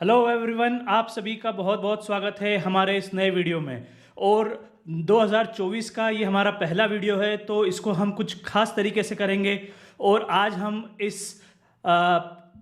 Hello everyone, आप सभी का बहुत बहुत स्वागत है हमारे इस नए वीडियो में। और 2024 का ये हमारा पहला वीडियो है, तो इसको हम कुछ खास तरीके से करेंगे। और आज हम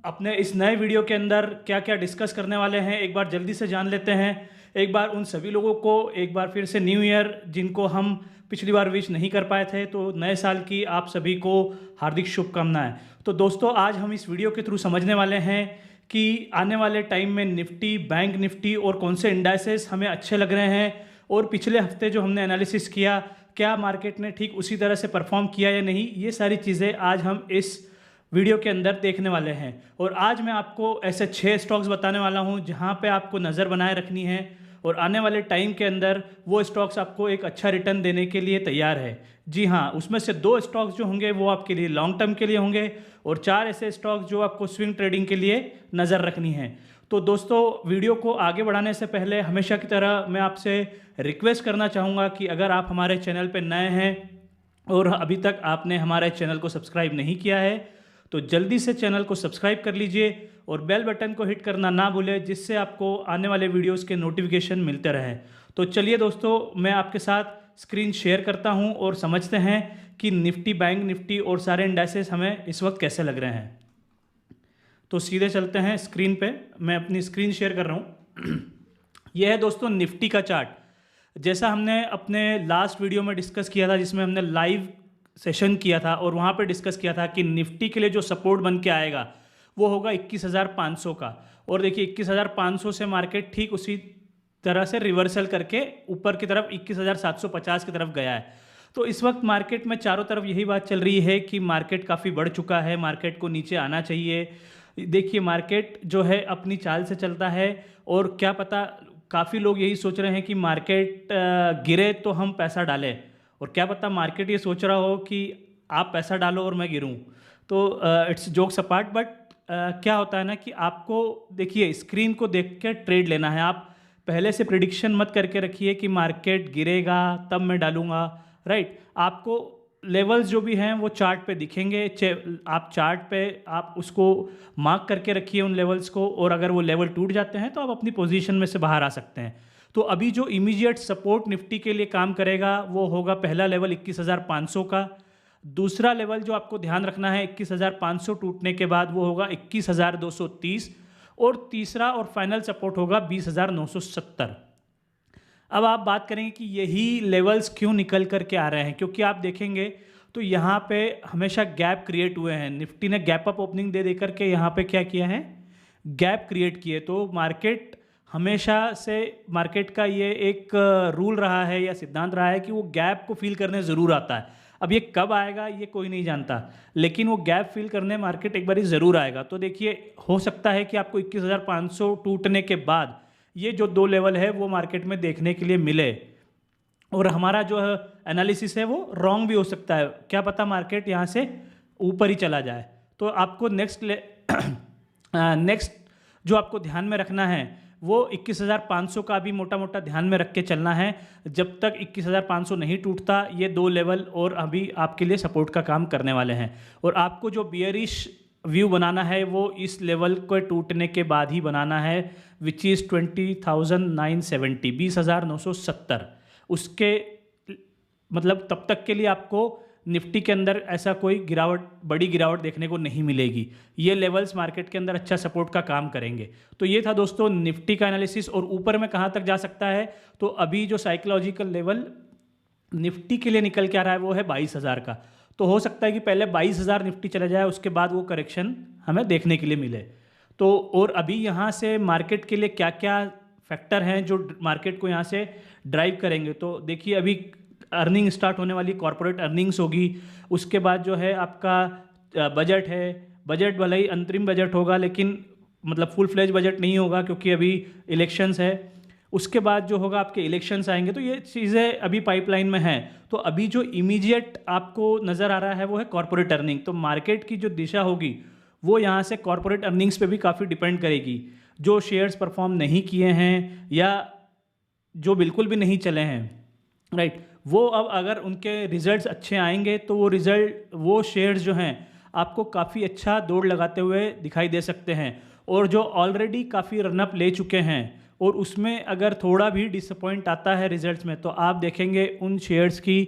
अपने इस नए वीडियो के अंदर क्या क्या डिस्कस करने वाले हैं, एक बार जल्दी से जान लेते हैं। एक बार उन सभी लोगों को एक बार फिर से न्यू ईयर, जिनको हम पिछली बार विश नहीं कर पाए थे, तो नए साल की आप सभी को हार्दिक शुभकामनाएं। तो दोस्तों, आज हम इस वीडियो के थ्रू समझने वाले हैं कि आने वाले टाइम में निफ्टी, बैंक निफ्टी और कौन से इंडाइसेस हमें अच्छे लग रहे हैं, और पिछले हफ्ते जो हमने एनालिसिस किया, क्या मार्केट ने ठीक उसी तरह से परफॉर्म किया या नहीं। ये सारी चीज़ें आज हम इस वीडियो के अंदर देखने वाले हैं। और आज मैं आपको ऐसे 6 स्टॉक्स बताने वाला हूं जहां पे आपको नज़र बनाए रखनी है, और आने वाले टाइम के अंदर वो स्टॉक्स आपको एक अच्छा रिटर्न देने के लिए तैयार है। जी हाँ, उसमें से 2 स्टॉक्स जो होंगे वो आपके लिए लॉन्ग टर्म के लिए होंगे, और 4 ऐसे स्टॉक्स जो आपको स्विंग ट्रेडिंग के लिए नज़र रखनी है। तो दोस्तों, वीडियो को आगे बढ़ाने से पहले हमेशा की तरह मैं आपसे रिक्वेस्ट करना चाहूँगा कि अगर आप हमारे चैनल पर नए हैं और अभी तक आपने हमारे चैनल को सब्सक्राइब नहीं किया है, तो जल्दी से चैनल को सब्सक्राइब कर लीजिए और बेल बटन को हिट करना ना भूलें, जिससे आपको आने वाले वीडियोस के नोटिफिकेशन मिलते रहें। तो चलिए दोस्तों, मैं आपके साथ स्क्रीन शेयर करता हूं और समझते हैं कि निफ्टी, बैंक निफ्टी और सारे इंडाइसेस हमें इस वक्त कैसे लग रहे हैं। तो सीधे चलते हैं स्क्रीन पे। मैं अपनी स्क्रीन शेयर कर रहा हूँ। यह है दोस्तों निफ्टी का चार्ट। जैसा हमने अपने लास्ट वीडियो में डिस्कस किया था, जिसमें हमने लाइव सेशन किया था और वहाँ पे डिस्कस किया था कि निफ्टी के लिए जो सपोर्ट बन के आएगा वो होगा 21,500 का। और देखिए, 21,500 से मार्केट ठीक उसी तरह से रिवर्सल करके ऊपर की तरफ 21,750 की तरफ गया है। तो इस वक्त मार्केट में चारों तरफ यही बात चल रही है कि मार्केट काफ़ी बढ़ चुका है, मार्केट को नीचे आना चाहिए। देखिए, मार्केट जो है अपनी चाल से चलता है, और क्या पता, काफ़ी लोग यही सोच रहे हैं कि मार्केट गिरे तो हम पैसा डालें, और क्या पता मार्केट ये सोच रहा हो कि आप पैसा डालो और मैं गिरूं। तो इट्स जोक्स अपार्ट, बट क्या होता है ना कि आपको देखिए, स्क्रीन को देख के ट्रेड लेना है। आप पहले से प्रिडिक्शन मत करके रखिए कि मार्केट गिरेगा तब मैं डालूंगा, राइट। आपको लेवल्स जो भी हैं वो चार्ट पे दिखेंगे। आप चार्ट पे आप उसको मार्क करके रखिए उन लेवल्स को, और अगर वो लेवल टूट जाते हैं तो आप अपनी पोजीशन में से बाहर आ सकते हैं। तो अभी जो इमीडिएट सपोर्ट निफ्टी के लिए काम करेगा वो होगा पहला लेवल 21,500 का। दूसरा लेवल जो आपको ध्यान रखना है 21,500 टूटने के बाद वो होगा 21,230, और तीसरा और फाइनल सपोर्ट होगा 20,970। अब आप बात करेंगे कि यही लेवल्स क्यों निकल करके आ रहे हैं, क्योंकि आप देखेंगे तो यहाँ पे हमेशा गैप क्रिएट हुए हैं। निफ्टी ने गैप अप ओपनिंग दे देकर के यहाँ पे क्या किया है, गैप क्रिएट किए। तो मार्केट हमेशा से, मार्केट का ये एक रूल रहा है या सिद्धांत रहा है कि वो गैप को फील करने ज़रूर आता है। अब ये कब आएगा ये कोई नहीं जानता, लेकिन वो गैप फील करने मार्केट एक बार ज़रूर आएगा। तो देखिए, हो सकता है कि आपको 21,500 टूटने के बाद ये जो 2 लेवल है वो मार्केट में देखने के लिए मिले, और हमारा जो एनालिसिस है वो रॉन्ग भी हो सकता है। क्या पता मार्केट यहाँ से ऊपर ही चला जाए। तो आपको नेक्स्ट जो आपको ध्यान में रखना है वो 21,500 का भी मोटा मोटा ध्यान में रख के चलना है। जब तक 21,500 नहीं टूटता, ये 2 लेवल और अभी आपके लिए सपोर्ट का काम करने वाले हैं। और आपको जो बियरिश व्यू बनाना है वो इस लेवल को टूटने के बाद ही बनाना है, विच इज़ 20,970, 20,970। उसके मतलब तब तक के लिए आपको निफ्टी के अंदर ऐसा कोई गिरावट, बड़ी गिरावट देखने को नहीं मिलेगी। ये लेवल्स मार्केट के अंदर अच्छा सपोर्ट का काम करेंगे। तो ये था दोस्तों निफ्टी का एनालिसिस। और ऊपर में कहाँ तक जा सकता है, तो अभी जो साइकोलॉजिकल लेवल निफ्टी के लिए निकल के आ रहा है वो है 22,000 का। तो हो सकता है कि पहले 22,000 निफ्टी चला जाए, उसके बाद वो करेक्शन हमें देखने के लिए मिले। तो और अभी यहाँ से मार्केट के लिए क्या क्या फैक्टर हैं जो मार्केट को यहाँ से ड्राइव करेंगे, तो देखिए, अभी अर्निंग स्टार्ट होने वाली, कॉर्पोरेट अर्निंग्स होगी। उसके बाद जो है आपका बजट है। बजट भले ही अंतरिम बजट होगा, लेकिन मतलब फुल फ्लेज बजट नहीं होगा, क्योंकि अभी इलेक्शंस है। उसके बाद जो होगा आपके इलेक्शंस आएंगे। तो ये चीज़ें अभी पाइपलाइन में हैं। तो अभी जो इमीडिएट आपको नज़र आ रहा है वो है कॉर्पोरेट अर्निंग। तो मार्केट की जो दिशा होगी वो यहाँ से कॉर्पोरेट अर्निंग्स पे भी काफ़ी डिपेंड करेगी। जो शेयर्स परफॉर्म नहीं किए हैं या जो बिल्कुल भी नहीं चले हैं, राइट, वो अब अगर उनके रिजल्ट्स अच्छे आएंगे तो वो शेयर्स जो हैं आपको काफ़ी अच्छा दौड़ लगाते हुए दिखाई दे सकते हैं। और जो ऑलरेडी काफ़ी रनअप ले चुके हैं और उसमें अगर थोड़ा भी डिसअपॉइंट आता है रिजल्ट्स में, तो आप देखेंगे उन शेयर्स की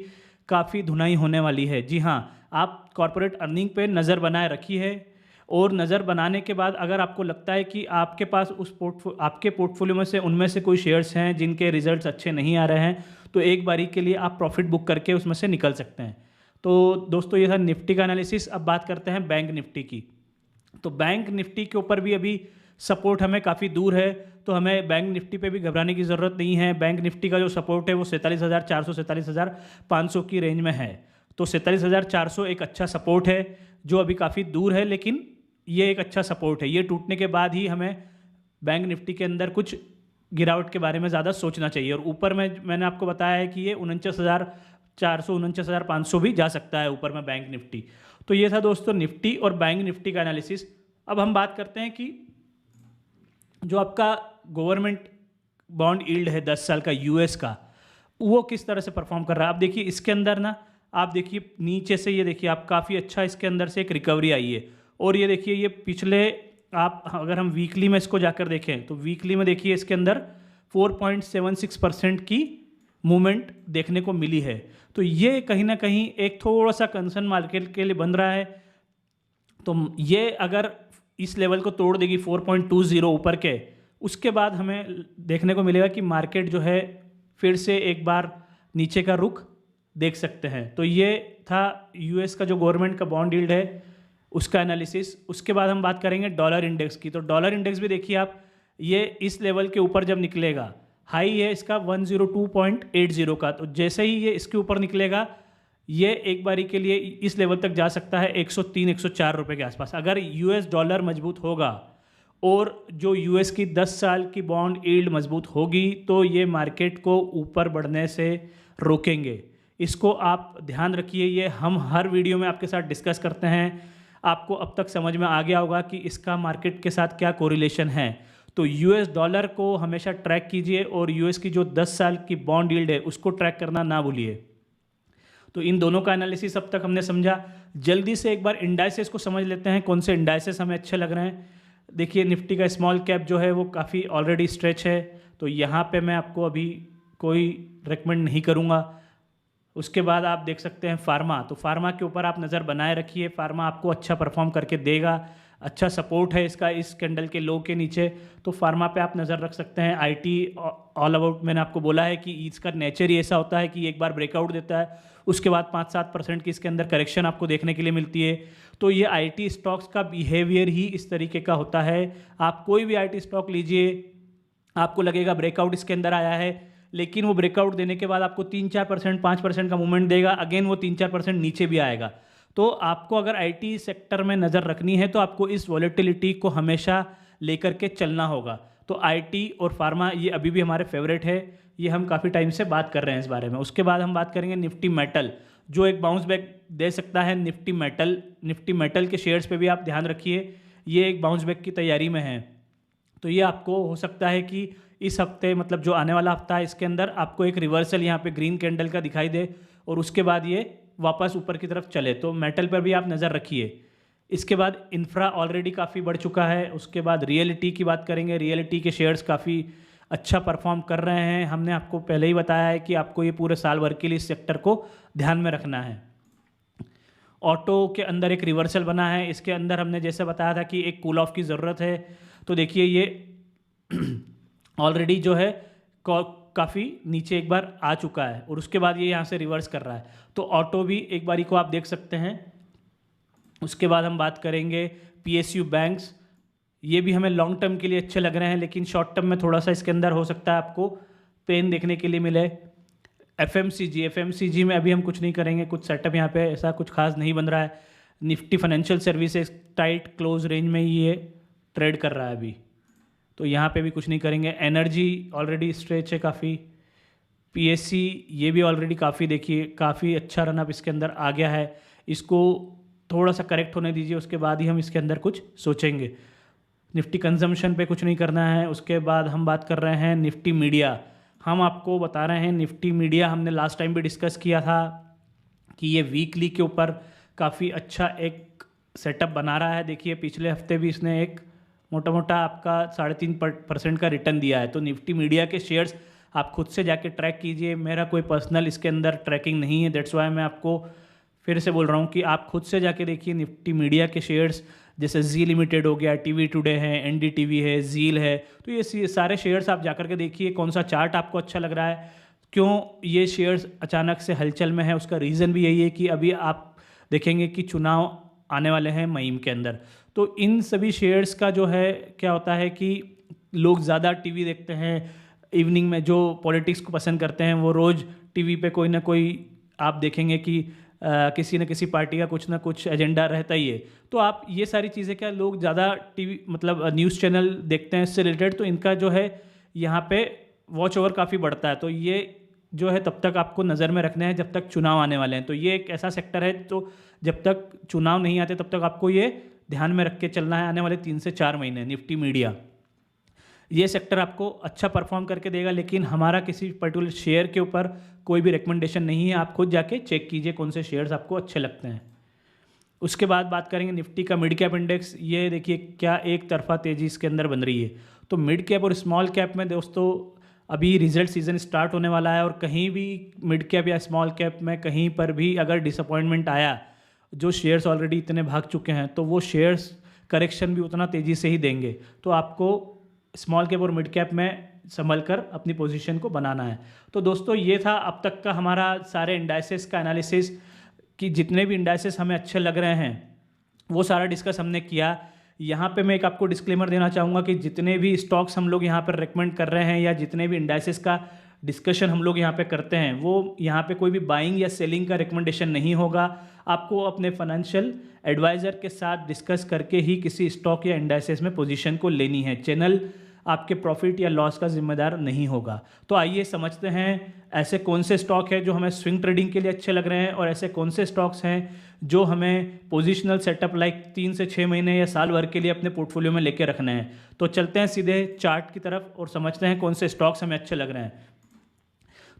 काफ़ी धुनाई होने वाली है। जी हाँ, आप कॉर्पोरेट अर्निंग पे नज़र बनाए रखी है, और नज़र बनाने के बाद अगर आपको लगता है कि आपके पास आपके पोर्टफोलियो में से उनमें से कोई शेयर्स हैं जिनके रिजल्ट्स अच्छे नहीं आ रहे हैं, तो एक बारी के लिए आप प्रॉफिट बुक करके उसमें से निकल सकते हैं। तो दोस्तों, ये था निफ्टी का एनालिसिस। अब बात करते हैं बैंक निफ्टी की। तो बैंक निफ्टी के ऊपर भी अभी सपोर्ट हमें काफ़ी दूर है, तो हमें बैंक निफ्टी पे भी घबराने की ज़रूरत नहीं है। बैंक निफ्टी का जो सपोर्ट है वो 47,400 47,500 की रेंज में है। तो 47,400 एक अच्छा सपोर्ट है जो अभी काफ़ी दूर है, लेकिन ये एक अच्छा सपोर्ट है। ये टूटने के बाद ही हमें बैंक निफ्टी के अंदर कुछ गिरावट के बारे में ज़्यादा सोचना चाहिए। और ऊपर में मैंने आपको बताया है कि ये 49,400 49,500 भी जा सकता है ऊपर में बैंक निफ्टी। तो ये था दोस्तों निफ्टी और बैंक निफ्टी का एनालिसिस। अब हम बात करते हैं कि जो आपका गवर्नमेंट बॉन्ड यील्ड है 10 साल का यूएस का, वो किस तरह से परफॉर्म कर रहा है। आप देखिए इसके अंदर ना, आप देखिए नीचे से, ये देखिए आप काफ़ी अच्छा इसके अंदर से एक रिकवरी आई है। और ये देखिए ये पिछले, आप अगर हम वीकली में इसको जाकर देखें तो वीकली में देखिए इसके अंदर 4.76% की मूवमेंट देखने को मिली है। तो ये कहीं ना कहीं एक थोड़ा सा कंसर्न मार्केट के लिए बन रहा है। तो ये अगर इस लेवल को तोड़ देगी 4.20 ऊपर के, उसके बाद हमें देखने को मिलेगा कि मार्केट जो है फिर से एक बार नीचे का रुख देख सकते हैं। तो ये था यूएस का जो गवर्नमेंट का बॉन्ड यील्ड है उसका एनालिसिस। उसके बाद हम बात करेंगे डॉलर इंडेक्स की। तो डॉलर इंडेक्स भी देखिए आप, ये इस लेवल के ऊपर जब निकलेगा, हाई है इसका 102.80 का, तो जैसे ही ये इसके ऊपर निकलेगा, ये एक बारी के लिए इस लेवल तक जा सकता है 103 104 रुपये के आसपास। अगर यूएस डॉलर मजबूत होगा और जो यूएस की 10 साल की बॉन्ड यील्ड मजबूत होगी, तो ये मार्केट को ऊपर बढ़ने से रोकेंगे। इसको आप ध्यान रखिए, ये हम हर वीडियो में आपके साथ डिस्कस करते हैं। आपको अब तक समझ में आ गया होगा कि इसका मार्केट के साथ क्या कोरिलेशन है। तो यूएस डॉलर को हमेशा ट्रैक कीजिए और यूएस की जो 10 साल की बॉन्ड यील्ड है उसको ट्रैक करना ना भूलिए। तो इन दोनों का एनालिसिस अब तक हमने समझा। जल्दी से एक बार इंडाइसेस को समझ लेते हैं, कौन से इंडाइसेस हमें अच्छे लग रहे हैं। देखिए निफ्टी का स्मॉल कैप जो है वो काफ़ी ऑलरेडी स्ट्रेच है, तो यहाँ पे मैं आपको अभी कोई रेकमेंड नहीं करूँगा। उसके बाद आप देख सकते हैं फार्मा, तो फार्मा के ऊपर आप नज़र बनाए रखिए। फार्मा आपको अच्छा परफॉर्म करके देगा, अच्छा सपोर्ट है इसका इस कैंडल के लो के नीचे, तो फार्मा पे आप नज़र रख सकते हैं। आईटी ऑल अबाउट मैंने आपको बोला है कि इसका नेचर ही ऐसा होता है कि एक बार ब्रेकआउट देता है, उसके बाद 5-7% की इसके अंदर करेक्शन आपको देखने के लिए मिलती है। तो ये आईटी स्टॉक्स का बिहेवियर ही इस तरीके का होता है। आप कोई भी आईटी स्टॉक लीजिए, आपको लगेगा ब्रेकआउट इसके अंदर आया है, लेकिन वो ब्रेकआउट देने के बाद आपको 3-4% 5% का मूवमेंट देगा, अगेन वो 3-4% नीचे भी आएगा। तो आपको अगर आईटी सेक्टर में नज़र रखनी है तो आपको इस वॉलेटिलिटी को हमेशा लेकर के चलना होगा। तो आईटी और फार्मा ये अभी भी हमारे फेवरेट है, ये हम काफ़ी टाइम से बात कर रहे हैं इस बारे में। उसके बाद हम बात करेंगे निफ्टी मेटल, जो एक बाउंस बैक दे सकता है। निफ्टी मेटल के शेयर्स पे भी आप ध्यान रखिए, ये एक बाउंस बैक की तैयारी में है। तो ये आपको हो सकता है कि इस हफ्ते, मतलब जो आने वाला हफ्ता है, इसके अंदर आपको एक रिवर्सल यहाँ पे ग्रीन कैंडल का दिखाई दे और उसके बाद ये वापस ऊपर की तरफ चले। तो मेटल पर भी आप नज़र रखिए। इसके बाद इंफ्रा ऑलरेडी काफ़ी बढ़ चुका है। उसके बाद रियलिटी की बात करेंगे। रियलिटी के शेयर्स काफ़ी अच्छा परफॉर्म कर रहे हैं। हमने आपको पहले ही बताया है कि आपको ये पूरे साल भर के लिए इस सेक्टर को ध्यान में रखना है। ऑटो के अंदर एक रिवर्सल बना है, इसके अंदर हमने जैसे बताया था कि एक कूल ऑफ की ज़रूरत है। तो देखिए ये ऑलरेडी जो है काफ़ी नीचे एक बार आ चुका है और उसके बाद ये यहाँ से रिवर्स कर रहा है। तो ऑटो भी एक बारी को आप देख सकते हैं। उसके बाद हम बात करेंगे पीएसयू बैंक्स, ये भी हमें लॉन्ग टर्म के लिए अच्छे लग रहे हैं, लेकिन शॉर्ट टर्म में थोड़ा सा इसके अंदर हो सकता है आपको पेन देखने के लिए मिले। एफएमसीजी में अभी हम कुछ नहीं करेंगे, कुछ सेटअप यहाँ पे ऐसा कुछ खास नहीं बन रहा है। Nifty financial services tight close range में ही ये ट्रेड कर रहा है अभी, तो यहाँ पे भी कुछ नहीं करेंगे। एनर्जी ऑलरेडी स्ट्रेच है काफ़ी। पीएससी ये भी ऑलरेडी काफ़ी, देखिए काफ़ी अच्छा रनअप इसके अंदर आ गया है। इसको थोड़ा सा करेक्ट होने दीजिए, उसके बाद ही हम इसके अंदर कुछ सोचेंगे। निफ्टी कंजम्पशन पे कुछ नहीं करना है। उसके बाद हम बात कर रहे हैं निफ्टी मीडिया। हम आपको बता रहे हैं निफ्टी मीडिया, हमने लास्ट टाइम भी डिस्कस किया था कि ये वीकली के ऊपर काफ़ी अच्छा एक सेटअप बना रहा है। देखिए पिछले हफ्ते भी इसने एक मोटा मोटा आपका 3.5% का रिटर्न दिया है। तो निफ्टी मीडिया के शेयर्स आप खुद से जाके ट्रैक कीजिए, मेरा कोई पर्सनल इसके अंदर ट्रैकिंग नहीं है, दैट्स वाई मैं आपको फिर से बोल रहा हूँ कि आप खुद से जाके देखिए निफ्टी मीडिया के शेयर्स, जैसे जी लिमिटेड हो गया, टीवी टुडे है, एनडीटीवी है, जील है, तो ये सारे शेयर्स आप जाकर के देखिए कौन सा चार्ट आपको अच्छा लग रहा है, क्यों ये शेयर्स अचानक से हलचल में है। उसका रीज़न भी यही है कि अभी आप देखेंगे कि चुनाव आने वाले हैं मई के अंदर, तो इन सभी शेयर्स का जो है क्या होता है कि लोग ज़्यादा टीवी देखते हैं इवनिंग में, जो पॉलिटिक्स को पसंद करते हैं वो रोज़ टीवी पे कोई ना कोई आप देखेंगे कि किसी न किसी पार्टी का कुछ ना कुछ एजेंडा रहता ही है। तो आप ये सारी चीज़ें क्या लोग ज़्यादा टीवी मतलब न्यूज़ चैनल देखते हैं इससे रिलेटेड, तो इनका जो है यहाँ पे वॉच ओवर काफ़ी बढ़ता है। तो ये जो है तब तक आपको नज़र में रखना है जब तक चुनाव आने वाले हैं। तो ये एक ऐसा सेक्टर है, तो जब तक चुनाव नहीं आते तब तक आपको ये ध्यान में रख के चलना है। आने वाले 3 से 4 महीने निफ्टी मीडिया ये सेक्टर आपको अच्छा परफॉर्म करके देगा, लेकिन हमारा किसी पर्टिकुलर शेयर के ऊपर कोई भी रिकमेंडेशन नहीं है। आप खुद जाके चेक कीजिए कौन से शेयर्स आपको अच्छे लगते हैं। उसके बाद बात करेंगे निफ्टी का मिड कैप इंडेक्स। ये देखिए क्या एक तरफा तेज़ी इसके अंदर बन रही है। तो मिड कैप और स्मॉल कैप में दोस्तों अभी रिजल्ट सीजन स्टार्ट होने वाला है, और कहीं भी मिड कैप या स्मॉल कैप में कहीं पर भी अगर डिसअपॉइंटमेंट आया, जो शेयर्स ऑलरेडी इतने भाग चुके हैं, तो वो शेयर्स करेक्शन भी उतना तेज़ी से ही देंगे। तो आपको स्मॉल कैप और मिड कैप में संभल कर अपनी पोजीशन को बनाना है। तो दोस्तों ये था अब तक का हमारा सारे इंडाइसेस का एनालिसिस, कि जितने भी इंडाइसेस हमें अच्छे लग रहे हैं वो सारा डिस्कस हमने किया। यहाँ पे मैं एक आपको डिस्क्लेमर देना चाहूँगा कि जितने भी स्टॉक्स हम लोग यहाँ पर रेकमेंड कर रहे हैं या जितने भी इंडाइसेस का डिस्कशन हम लोग यहाँ पे करते हैं, वो यहाँ पे कोई भी बाइंग या सेलिंग का रिकमेंडेशन नहीं होगा। आपको अपने फाइनेंशियल एडवाइज़र के साथ डिस्कस करके ही किसी स्टॉक या इंडाइसेस में पोजीशन को लेनी है। चैनल आपके प्रॉफिट या लॉस का जिम्मेदार नहीं होगा। तो आइए समझते हैं ऐसे कौन से स्टॉक हैं जो हमें स्विंग ट्रेडिंग के लिए अच्छे लग रहे हैं, और ऐसे कौन से स्टॉक्स हैं जो हमें पोजिशनल सेटअप लाइक 3 से 6 महीने या साल भर के लिए अपने पोर्टफोलियो में लेके रखने हैं। तो चलते हैं सीधे चार्ट की तरफ और समझते हैं कौन से स्टॉक्स हमें अच्छे लग रहे हैं।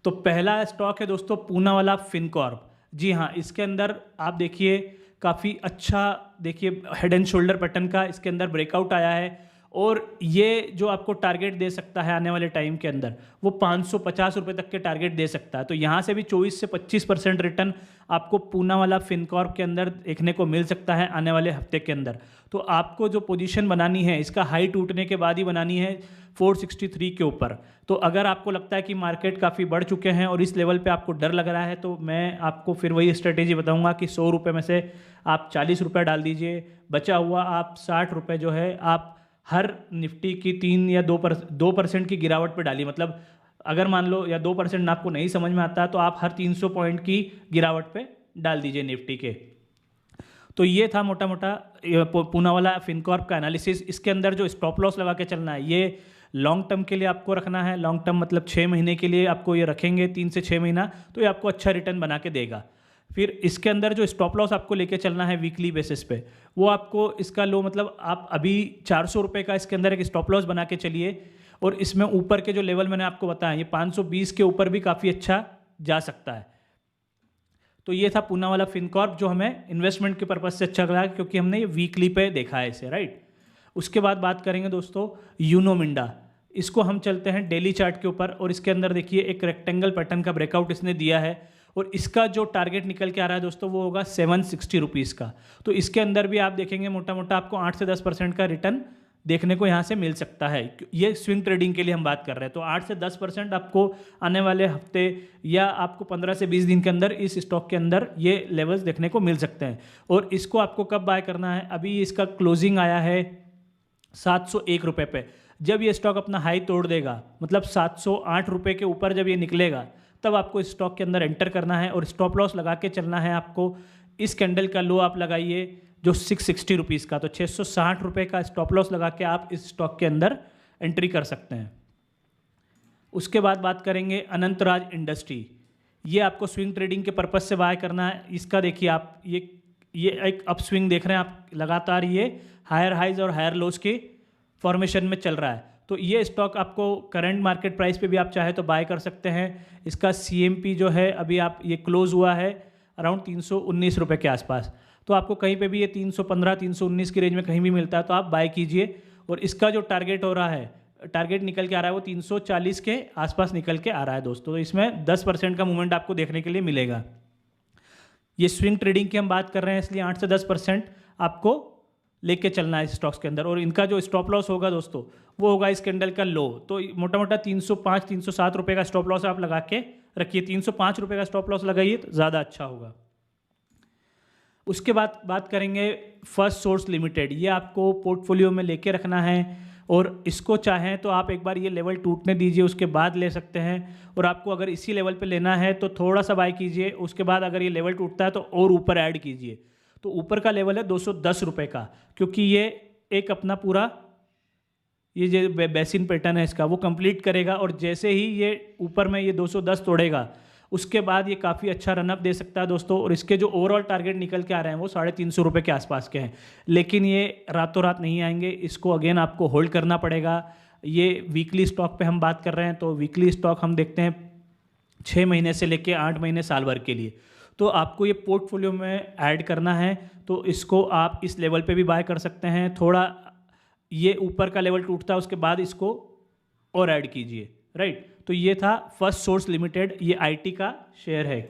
तो पहला स्टॉक है दोस्तों पूना वाला फिनकॉर्प। जी हाँ, इसके अंदर आप देखिए काफ़ी अच्छा देखिए हेड एंड शोल्डर पैटर्न का इसके अंदर ब्रेकआउट आया है, और ये जो आपको टारगेट दे सकता है आने वाले टाइम के अंदर वो 550 रुपये तक के टारगेट दे सकता है। तो यहाँ से भी 24 से 25% रिटर्न आपको पूना वाला फिनकॉर्प के अंदर देखने को मिल सकता है आने वाले हफ्ते के अंदर। तो आपको जो पोजीशन बनानी है इसका हाई टूटने के बाद ही बनानी है 463 के ऊपर। तो अगर आपको लगता है कि मार्केट काफ़ी बढ़ चुके हैं और इस लेवल पे आपको डर लग रहा है, तो मैं आपको फिर वही स्ट्रेटेजी बताऊंगा कि 100 रुपये में से आप 40 रुपये डाल दीजिए, बचा हुआ आप 60 रुपये जो है आप हर निफ्टी की 3 या 2% की गिरावट पे डालिए। मतलब अगर मान लो या 2% आपको नहीं समझ में आता तो आप हर 300 पॉइंट की गिरावट पे डाल दीजिए निफ्टी के। तो ये था मोटा मोटा पूना वाला फिनकॉर्प का एनालिसिस। इसके अंदर जो स्टॉप लॉस लगा के चलना है ये लॉन्ग टर्म के लिए आपको रखना है। लॉन्ग टर्म मतलब 6 महीने के लिए आपको ये रखेंगे, 3 से 6 महीना, तो ये आपको अच्छा रिटर्न बना के देगा। फिर इसके अंदर जो स्टॉप लॉस आपको लेके चलना है वीकली बेसिस पे, वो आपको इसका लो मतलब आप अभी 400 रुपये का इसके अंदर एक स्टॉप लॉस बना के चलिए, और इसमें ऊपर के जो लेवल मैंने आपको बताया ये 520 के ऊपर भी काफ़ी अच्छा जा सकता है। तो ये था पूना वाला फिनकॉर्प जो हमें इन्वेस्टमेंट के पर्पज़ से अच्छा लगा क्योंकि हमने ये वीकली पे देखा है इसे, राइट। उसके बाद बात करेंगे दोस्तों यूनो मिंडा। इसको हम चलते हैं डेली चार्ट के ऊपर, और इसके अंदर देखिए एक रेक्टेंगल पैटर्न का ब्रेकआउट इसने दिया है, और इसका जो टारगेट निकल के आ रहा है दोस्तों वो होगा 760 रुपीज़ का। तो इसके अंदर भी आप देखेंगे मोटा मोटा आपको 8 से 10% का रिटर्न देखने को यहाँ से मिल सकता है। ये स्विंग ट्रेडिंग के लिए हम बात कर रहे हैं। तो 8 से 10% आपको आने वाले हफ्ते या आपको 15 से 20 दिन के अंदर इस स्टॉक के अंदर ये लेवल्स देखने को मिल सकते हैं। और इसको आपको कब बाय करना है, अभी इसका क्लोजिंग आया है 701 रुपये पे। जब ये स्टॉक अपना हाई तोड़ देगा मतलब 708 रुपये के ऊपर जब ये निकलेगा, तब आपको इस स्टॉक के अंदर एंटर करना है और स्टॉप लॉस लगा के चलना है आपको। इस कैंडल का लो आप लगाइए जो 660 रुपीज़ का, तो 660 रुपये का स्टॉप लॉस लगा के आप इस स्टॉक के अंदर एंट्री कर सकते हैं। उसके बाद बात करेंगे अनंतराज इंडस्ट्री। ये आपको स्विंग ट्रेडिंग के पर्पज़ से बाय करना है। इसका देखिए आप ये एक अप स्विंग देख रहे हैं आप, लगातार ये हायर हाइज और हायर लोज के फॉर्मेशन में चल रहा है। तो ये स्टॉक आपको करंट मार्केट प्राइस पे भी आप चाहे तो बाय कर सकते हैं। इसका CMP जो है अभी आप ये क्लोज हुआ है अराउंड 319 रुपये के आसपास। तो आपको कहीं पे भी ये 315 319 की रेंज में कहीं भी मिलता है तो आप बाय कीजिए। और इसका जो टारगेट हो रहा है, टारगेट निकल के आ रहा है वो 340 के आसपास निकल के आ रहा है दोस्तों। तो इसमें 10% का मूवमेंट आपको देखने के लिए मिलेगा। ये स्विंग ट्रेडिंग की हम बात कर रहे हैं, इसलिए 8 से 10% आपको लेके चलना है स्टॉक्स के अंदर। और इनका जो स्टॉप लॉस होगा दोस्तों, वो होगा इस कैंडल का लो। तो मोटा मोटा 305 307 रुपये का स्टॉप लॉस आप लगा के रखिए। 305 रुपये का स्टॉप लॉस लगाइए तो ज़्यादा अच्छा होगा। उसके बाद बात करेंगे फर्स्ट सोर्स लिमिटेड। ये आपको पोर्टफोलियो में लेके रखना है, और इसको चाहें तो आप एक बार ये लेवल टूटने दीजिए, उसके बाद ले सकते हैं। और आपको अगर इसी लेवल पे लेना है तो थोड़ा सा बाय कीजिए, उसके बाद अगर ये लेवल टूटता है तो और ऊपर ऐड कीजिए। तो ऊपर का लेवल है 210 रुपये का, क्योंकि ये एक अपना पूरा ये जो बेसिन पैटर्न है इसका वो कंप्लीट करेगा। और जैसे ही ये ऊपर में ये 210 तोड़ेगा, उसके बाद ये काफ़ी अच्छा रनअप दे सकता है दोस्तों। और इसके जो ओवरऑल टारगेट निकल के आ रहे हैं वो 350 रुपये के आसपास के हैं, लेकिन ये रातों रात नहीं आएंगे। इसको अगेन आपको होल्ड करना पड़ेगा। ये वीकली स्टॉक पे हम बात कर रहे हैं, तो वीकली स्टॉक हम देखते हैं 6 महीने से लेके 8 महीने साल भर के लिए। तो आपको ये पोर्टफोलियो में ऐड करना है, तो इसको आप इस लेवल पे भी बाय कर सकते हैं। थोड़ा ये ऊपर का लेवल टूटता है उसके बाद इसको और ऐड कीजिए, राइट। तो ये था फर्स्ट सोर्स लिमिटेड, ये आईटी का शेयर है।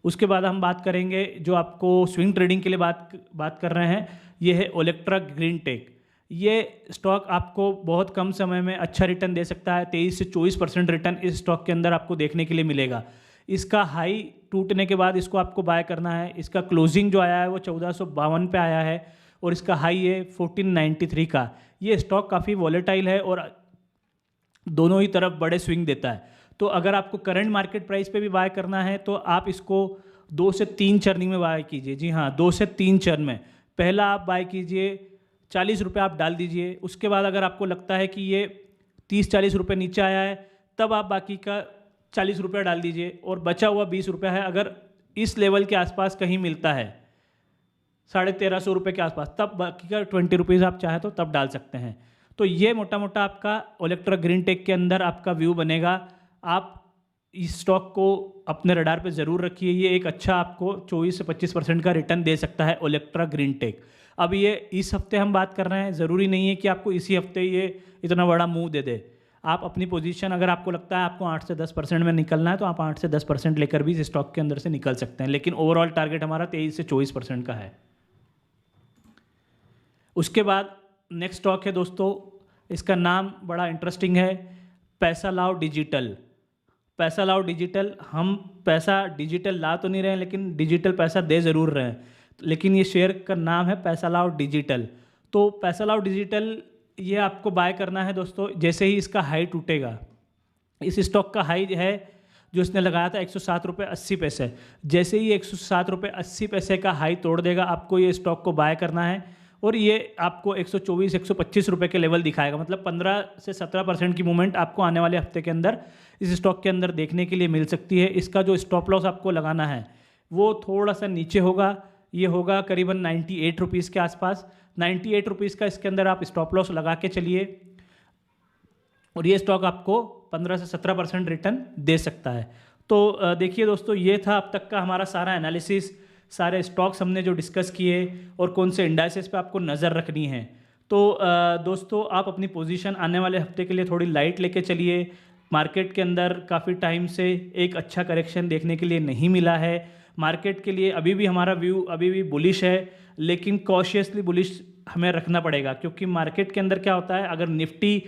उसके बाद हम बात करेंगे जो आपको स्विंग ट्रेडिंग के लिए बात कर रहे हैं, ये है ओलेक्ट्रा ग्रीन टेक। ये स्टॉक आपको बहुत कम समय में अच्छा रिटर्न दे सकता है। 23 से 24% रिटर्न इस स्टॉक के अंदर आपको देखने के लिए मिलेगा। इसका हाई टूटने के बाद इसको आपको बाय करना है। इसका क्लोजिंग जो आया है वो 1452 पे आया है, और इसका हाई है 1493 का। ये स्टॉक काफ़ी वॉलेटाइल है और दोनों ही तरफ बड़े स्विंग देता है। तो अगर आपको करंट मार्केट प्राइस पे भी बाय करना है तो आप इसको 2 से 3 चर्निंग में बाय कीजिए। जी हाँ, 2 से 3 चर्न में। पहला आप बाय कीजिए, 40 रुपये आप डाल दीजिए। उसके बाद अगर आपको लगता है कि ये 30-40 रुपये नीचे आया है, तब आप बाकी का 40 रुपये डाल दीजिए, और बचा हुआ 20 रुपये है अगर इस लेवल के आसपास कहीं मिलता है 1350 रुपये के आसपास, तब बाकी का 20 रुपीज़ आप चाहे तो तब डाल सकते हैं। तो ये मोटा मोटा आपका ओलेक्ट्रा ग्रीन टेक के अंदर आपका व्यू बनेगा। आप इस स्टॉक को अपने रडार पे ज़रूर रखिए। ये एक अच्छा आपको 24 से 25% का रिटर्न दे सकता है ओलेक्ट्रा ग्रीन टेक। अब ये इस हफ्ते हम बात कर रहे हैं, ज़रूरी नहीं है कि आपको इसी हफ्ते ये इतना बड़ा मूव दे दे। आप अपनी पोजीशन, अगर आपको लगता है आपको 8 से 10% में निकलना है, तो आप 8 से 10% लेकर भी इस स्टॉक के अंदर से निकल सकते हैं। लेकिन ओवरऑल टारगेट हमारा 23 से 24% का है। उसके बाद नेक्स्ट स्टॉक है दोस्तों, इसका नाम बड़ा इंटरेस्टिंग है, पैसा लाओ डिजिटल। पैसा लाओ डिजिटल, हम पैसा डिजिटल ला तो नहीं रहे हैं, लेकिन डिजिटल पैसा दे ज़रूर रहे हैं। लेकिन ये शेयर का नाम है पैसा लाओ डिजिटल। तो पैसा लाओ डिजिटल ये आपको बाय करना है दोस्तों, जैसे ही इसका हाई टूटेगा। इस स्टॉक का हाई है जो इसने लगाया था 107 रुपये 80 पैसे। जैसे ही 107 रुपये 80 पैसे का हाई तोड़ देगा, आपको ये स्टॉक को बाय करना है, और ये आपको 124-125 रुपये के लेवल दिखाएगा। मतलब 15 से 17% की मूवमेंट आपको आने वाले हफ्ते के अंदर इस स्टॉक के अंदर देखने के लिए मिल सकती है। इसका जो स्टॉप लॉस आपको लगाना है वो थोड़ा सा नीचे होगा, ये होगा करीबन 98 रुपीज़ के आसपास। 98 रुपीज़ का इसके अंदर आप स्टॉप लॉस लगा के चलिए, और ये स्टॉक आपको 15 से 17% रिटर्न दे सकता है। तो देखिए दोस्तों, ये था अब तक का हमारा सारा एनालिसिस, सारे स्टॉक्स हमने जो डिस्कस किए और कौन से इंडाइसेस पे आपको नज़र रखनी है। तो दोस्तों, आप अपनी पोजीशन आने वाले हफ्ते के लिए थोड़ी लाइट लेके चलिए। मार्केट के अंदर काफ़ी टाइम से एक अच्छा करेक्शन देखने के लिए नहीं मिला है। मार्केट के लिए अभी भी हमारा व्यू अभी भी बुलिश है, लेकिन कॉशियसली बुलिश हमें रखना पड़ेगा, क्योंकि मार्केट के अंदर क्या होता है, अगर निफ्टी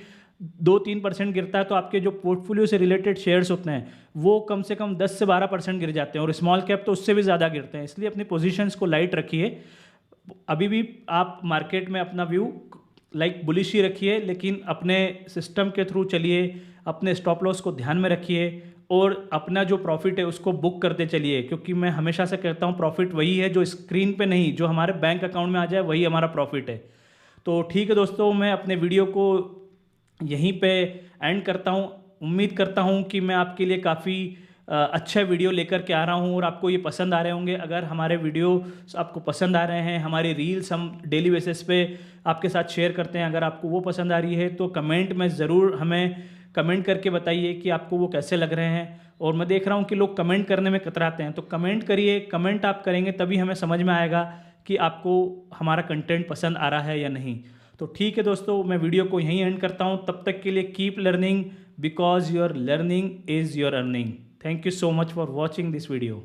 2-3% गिरता है तो आपके जो पोर्टफोलियो से रिलेटेड शेयर्स होते हैं वो कम से कम 10 से 12% गिर जाते हैं, और स्मॉल कैप तो उससे भी ज़्यादा गिरते हैं। इसलिए अपनी पोजीशंस को लाइट रखिए। अभी भी आप मार्केट में अपना व्यू बुलिश ही रखिए, लेकिन अपने सिस्टम के थ्रू चलिए, अपने स्टॉप लॉस को ध्यान में रखिए, और अपना जो प्रॉफिट है उसको बुक करते चलिए। क्योंकि मैं हमेशा से कहता हूँ, प्रॉफिट वही है जो स्क्रीन पे नहीं, जो हमारे बैंक अकाउंट में आ जाए वही हमारा प्रॉफिट है। तो ठीक है दोस्तों, मैं अपने वीडियो को यहीं पे एंड करता हूँ। उम्मीद करता हूँ कि मैं आपके लिए काफ़ी अच्छा वीडियो लेकर के आ रहा हूँ और आपको ये पसंद आ रहे होंगे। अगर हमारे वीडियो आपको पसंद आ रहे हैं, हमारी रील्स हम डेली बेसिस पे आपके साथ शेयर करते हैं, अगर आपको वो पसंद आ रही है तो कमेंट में ज़रूर हमें कमेंट करके बताइए कि आपको वो कैसे लग रहे हैं। और मैं देख रहा हूँ कि लोग कमेंट करने में कतराते हैं, तो कमेंट करिए। कमेंट आप करेंगे तभी हमें समझ में आएगा कि आपको हमारा कंटेंट पसंद आ रहा है या नहीं। तो ठीक है दोस्तों, मैं वीडियो को यहीं एंड करता हूँ। तब तक के लिए keep learning because your learning is your earning. Thank you so much for watching this video.